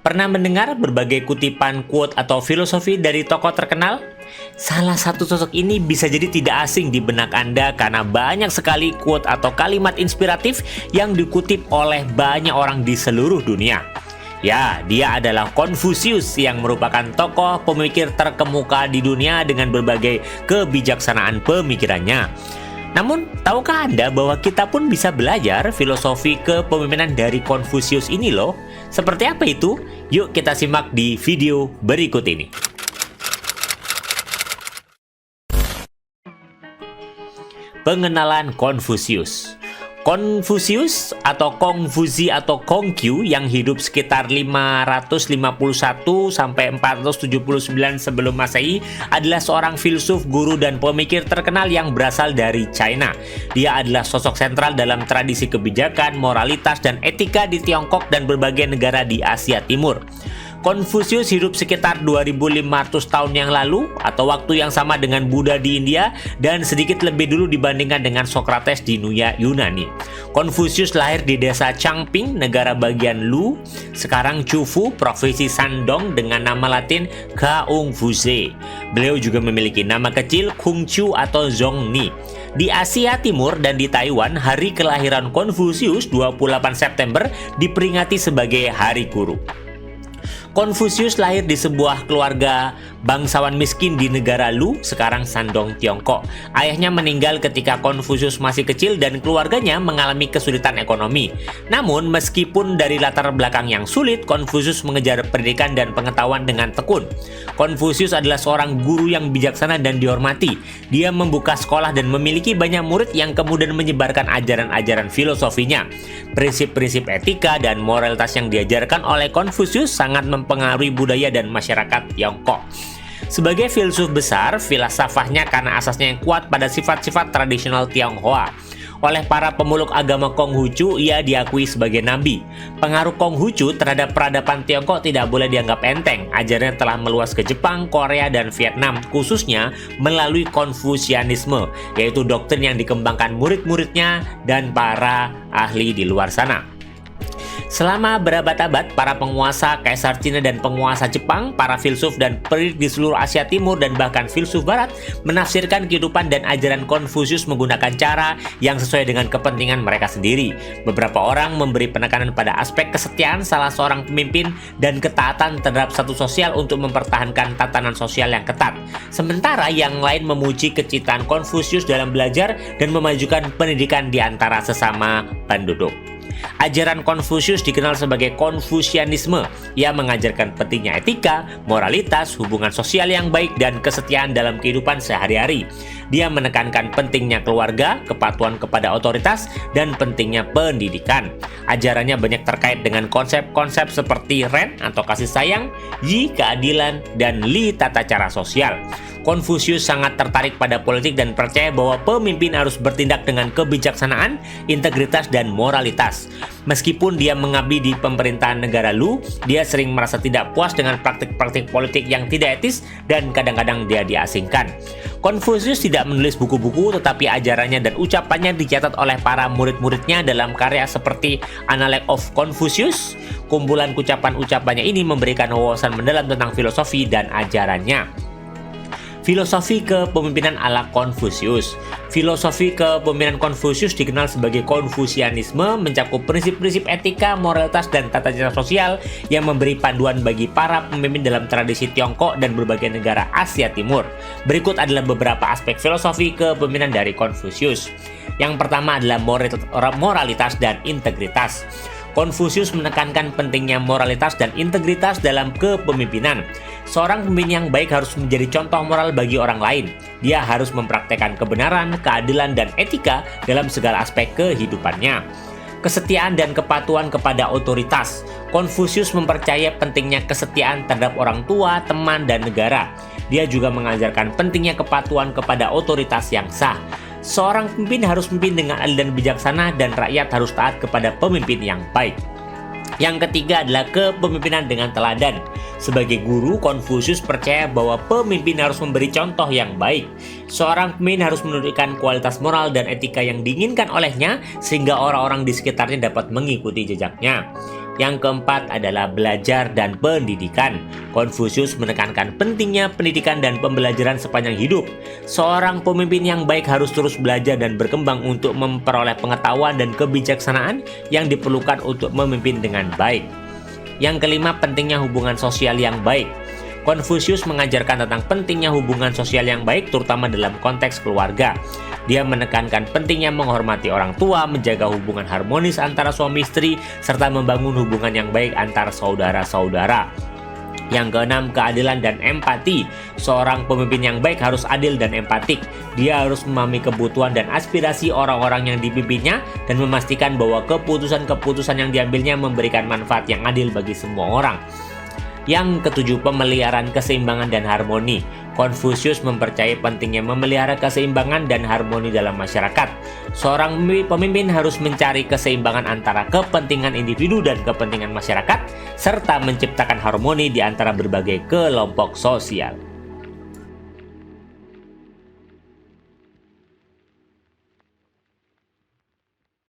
Pernah mendengar berbagai kutipan quote atau filosofi dari tokoh terkenal? Salah satu sosok ini bisa jadi tidak asing di benak Anda karena banyak sekali quote atau kalimat inspiratif yang dikutip oleh banyak orang di seluruh dunia. Ya, dia adalah Confucius yang merupakan tokoh pemikir terkemuka di dunia dengan berbagai kebijaksanaan pemikirannya. Namun, tahukah Anda bahwa kita pun bisa belajar filosofi kepemimpinan dari Confucius ini loh? Seperti apa itu? Yuk kita simak di video berikut ini. Pengenalan Confucius. Confucius atau Kongfuzi atau Kongqiu yang hidup sekitar 551 sampai 479 sebelum Masehi adalah seorang filsuf, guru, dan pemikir terkenal yang berasal dari China. Dia adalah sosok sentral dalam tradisi kebijakan, moralitas, dan etika di Tiongkok dan berbagai negara di Asia Timur. Confucius hidup sekitar 2500 tahun yang lalu atau waktu yang sama dengan Buddha di India dan sedikit lebih dulu dibandingkan dengan Socrates di Yunani. Confucius lahir di desa Changping, negara bagian Lu, sekarang Chufu, provinsi Shandong dengan nama latin Kaungfuze. Beliau juga memiliki nama kecil Kungqiu atau Zhongni. Di Asia Timur dan di Taiwan, hari kelahiran Confucius 28 September diperingati sebagai Hari Guru. Confucius lahir di sebuah keluarga bangsawan miskin di negara Lu, sekarang Shandong, Tiongkok. Ayahnya meninggal ketika Confucius masih kecil dan keluarganya mengalami kesulitan ekonomi. Namun, meskipun dari latar belakang yang sulit, Confucius mengejar pendidikan dan pengetahuan dengan tekun. Confucius adalah seorang guru yang bijaksana dan dihormati. Dia membuka sekolah dan memiliki banyak murid yang kemudian menyebarkan ajaran-ajaran filosofinya. Prinsip-prinsip etika dan moralitas yang diajarkan oleh Confucius sangat mempengaruhi budaya dan masyarakat Tiongkok. Sebagai filsuf besar, filsafahnya karena asasnya yang kuat pada sifat-sifat tradisional Tionghoa. Oleh para pemeluk agama Konghucu, ia diakui sebagai nabi. Pengaruh Konghucu terhadap peradaban Tiongkok tidak boleh dianggap enteng. Ajarannya telah meluas ke Jepang, Korea, dan Vietnam, khususnya melalui Konfusianisme, yaitu doktrin yang dikembangkan murid-muridnya dan para ahli di luar sana. Selama berabad-abad, para penguasa Kaisar Cina dan penguasa Jepang, para filsuf dan pendidik di seluruh Asia Timur dan bahkan filsuf Barat menafsirkan kehidupan dan ajaran Confucius menggunakan cara yang sesuai dengan kepentingan mereka sendiri. Beberapa orang memberi penekanan pada aspek kesetiaan salah seorang pemimpin dan ketaatan terhadap satu sosial untuk mempertahankan tatanan sosial yang ketat. Sementara yang lain memuji kecintaan Confucius dalam belajar dan memajukan pendidikan di antara sesama penduduk. Ajaran Confucius dikenal sebagai Konfusianisme. Ia mengajarkan pentingnya etika, moralitas, hubungan sosial yang baik, dan kesetiaan dalam kehidupan sehari-hari. Dia menekankan pentingnya keluarga, kepatuhan kepada otoritas, dan pentingnya pendidikan. Ajarannya banyak terkait dengan konsep-konsep seperti Ren atau kasih sayang, Yi keadilan, dan Li tata cara sosial. Confucius sangat tertarik pada politik dan percaya bahwa pemimpin harus bertindak dengan kebijaksanaan, integritas, dan moralitas. Meskipun dia mengabdi di pemerintahan negara Lu, dia sering merasa tidak puas dengan praktik-praktik politik yang tidak etis dan kadang-kadang dia diasingkan. Confucius tidak menulis buku-buku, tetapi ajarannya dan ucapannya dicatat oleh para murid-muridnya dalam karya seperti Analect of Confucius. Kumpulan ucapan-ucapannya ini memberikan wawasan mendalam tentang filosofi dan ajarannya. Filosofi kepemimpinan ala Confucius. Filosofi kepemimpinan Confucius dikenal sebagai Konfusianisme, mencakup prinsip-prinsip etika, moralitas, dan tata cara sosial yang memberi panduan bagi para pemimpin dalam tradisi Tiongkok dan berbagai negara Asia Timur. Berikut adalah beberapa aspek filosofi kepemimpinan dari Confucius. Yang pertama adalah moralitas dan integritas. Confucius menekankan pentingnya moralitas dan integritas dalam kepemimpinan. Seorang pemimpin yang baik harus menjadi contoh moral bagi orang lain. Dia harus mempraktekkan kebenaran, keadilan, dan etika dalam segala aspek kehidupannya. Kesetiaan dan kepatuhan kepada otoritas. Confucius mempercayai pentingnya kesetiaan terhadap orang tua, teman, dan negara. Dia juga mengajarkan pentingnya kepatuhan kepada otoritas yang sah. Seorang pemimpin harus memimpin dengan adil dan bijaksana, dan rakyat harus taat kepada pemimpin yang baik. Yang ketiga adalah kepemimpinan dengan teladan. Sebagai guru, Confucius percaya bahwa pemimpin harus memberi contoh yang baik. Seorang pemimpin harus menunjukkan kualitas moral dan etika yang diinginkan olehnya, sehingga orang-orang di sekitarnya dapat mengikuti jejaknya. Yang keempat adalah belajar dan pendidikan. Konfusius menekankan pentingnya pendidikan dan pembelajaran sepanjang hidup. Seorang pemimpin yang baik harus terus belajar dan berkembang untuk memperoleh pengetahuan dan kebijaksanaan yang diperlukan untuk memimpin dengan baik. Yang kelima, pentingnya hubungan sosial yang baik. Konfusius mengajarkan tentang pentingnya hubungan sosial yang baik, terutama dalam konteks keluarga. Dia menekankan pentingnya menghormati orang tua, menjaga hubungan harmonis antara suami istri, serta membangun hubungan yang baik antar saudara-saudara. Yang keenam, keadilan dan empati. Seorang pemimpin yang baik harus adil dan empatik. Dia harus memahami kebutuhan dan aspirasi orang-orang yang dipimpinnya dan memastikan bahwa keputusan-keputusan yang diambilnya memberikan manfaat yang adil bagi semua orang. Yang ketujuh, pemeliharaan keseimbangan dan harmoni. Konfusius mempercayai pentingnya memelihara keseimbangan dan harmoni dalam masyarakat. Seorang pemimpin harus mencari keseimbangan antara kepentingan individu dan kepentingan masyarakat, serta menciptakan harmoni di antara berbagai kelompok sosial.